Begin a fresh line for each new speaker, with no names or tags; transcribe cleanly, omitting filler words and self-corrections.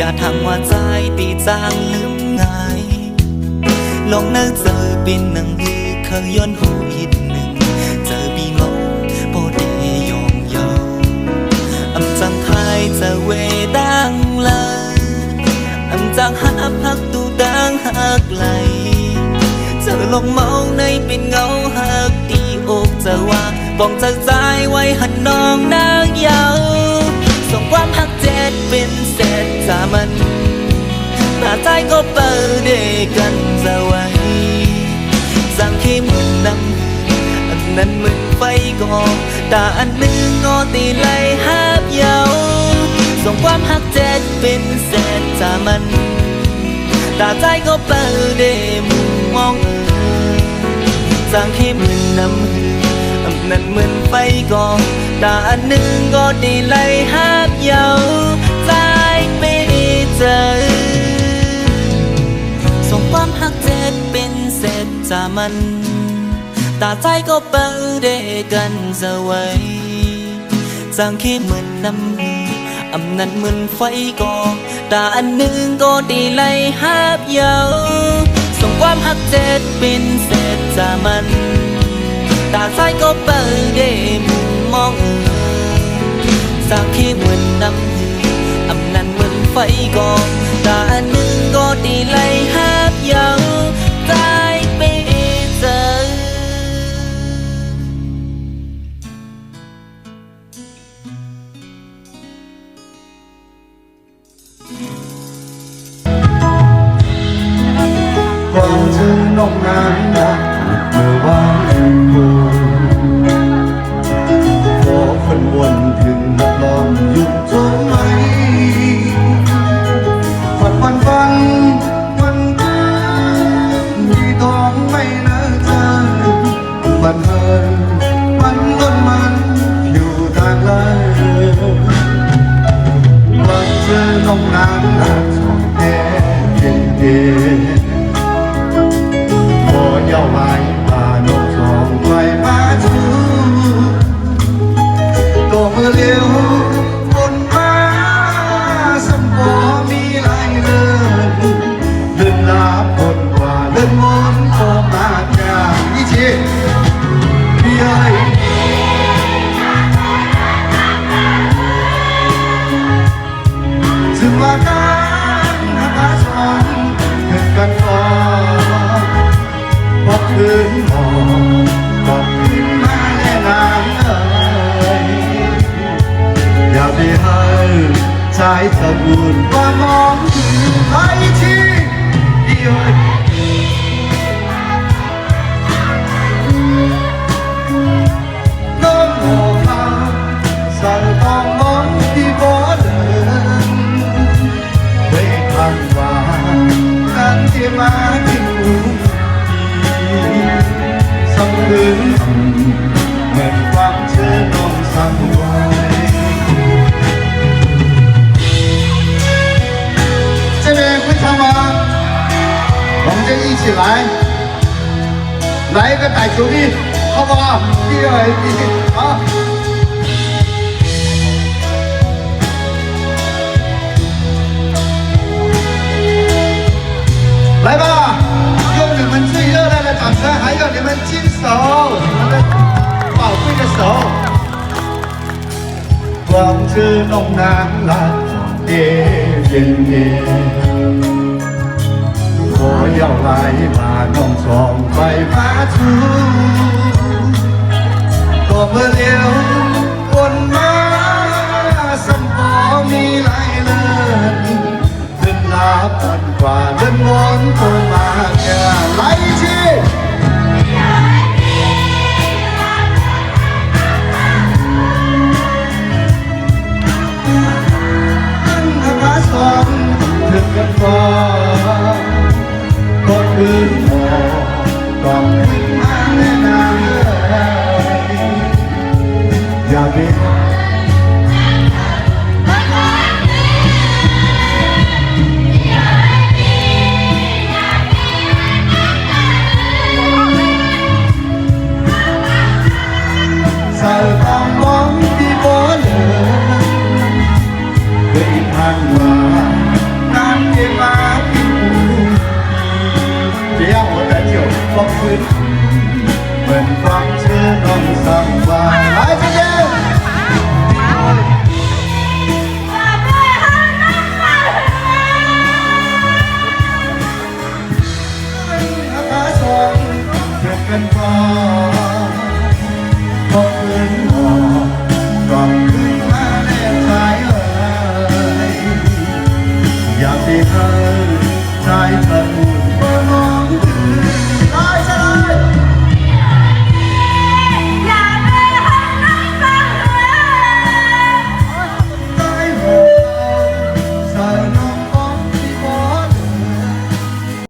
าทางว่าใจตีจางลืมง่ายลองนึกเจอปีหนึ่งที่เคยย้อนหูหิดหนึ่งเจอปีโมโปเดยองเยาอำจังไทยจะเวดังเลยอำจังหักพักตูดังหักไหลเจอลงเมาในเป็นเงาหักตีอกจะว่าบ้องจากใจไว้หันน้องนางเยาส่งความหักเจ็ดเป็นเศษจามันหน้าใจก็เปิดเดกันจะไว้สังขี้มือน้ำอันนั้นมือไฟก่อตาอันหนึ่งงอตีไหลหับเยาส่งความหักเจ็ดเป็นเศษจามันตาใจก็เปิดเดมุมมองสังขี้มือน้ำอันนั้นมือไฟก่อตาอันหนึ่งก็ตีไหลหับเยาใจไม่เจอส่งความหักเจ็ดเป็นเศษจามันตาใจก็เปิดเดกันจะไว้จางขี้เหมือนน้ำอำนั้นเหมือนไฟก่อตาอันหนึ่งก็ดีไหลหับเยาส่งความหักเจ็ดเป็นเศษจามันตาใจก็เปิดเดมุมมองจางขี้เหมือนน้ำอำนั้นเหมือนไฟก่อตาอันหนึ่งก็ดีไหลหับเยาใจไปเจอ
ก่อนเธอนมนานนะเมื่อวานกูขอคนวนถึงนักลองหยุดจนไหมฝันวันวันมีทองไม่น่าเจอบันเทิงมันล้นมันอยู่ทางเลยวันเธอนมนานนะสองแก่เย็นเย็นพอยาวไปพานกทองไปมาชูตัวมือเลี้ยวบนมาสมบูรมีลายเดินเดินลาบนกว่าเดินวนโคมาแก่อีชีพี่เอ้ยถึงว่าการหาสอนเกิดกันก่อนพอคืนมองก็ขึ้นมาแน่นานเลยอย่าไปให้ใจสะบุญว่ามองถึงไอ้ที่เดียวน้องโมหะสั่งต้องมองที่บ่เดินไว้ทางว่าการที่มาที่หูสังคืนเหมือนความเชื่อน้องสั่งไว้这边会唱吗？我们就一起来，来一个傣球的，好不好？第二第好。来吧，用你们最热烈的掌声，还有你们金手，你们的宝贵的手。光之弄难了，夜夜夜。我要来把弄从快发出，多么流วนมาสัมปอมีหลายเลิศเดินลาบอนกว่าเดินวนโคมาแก่ไหลชีหาสอนถึงกันก่อนก็คืนหมอก็ขึ้นมาแน่นานเลยอย่าไป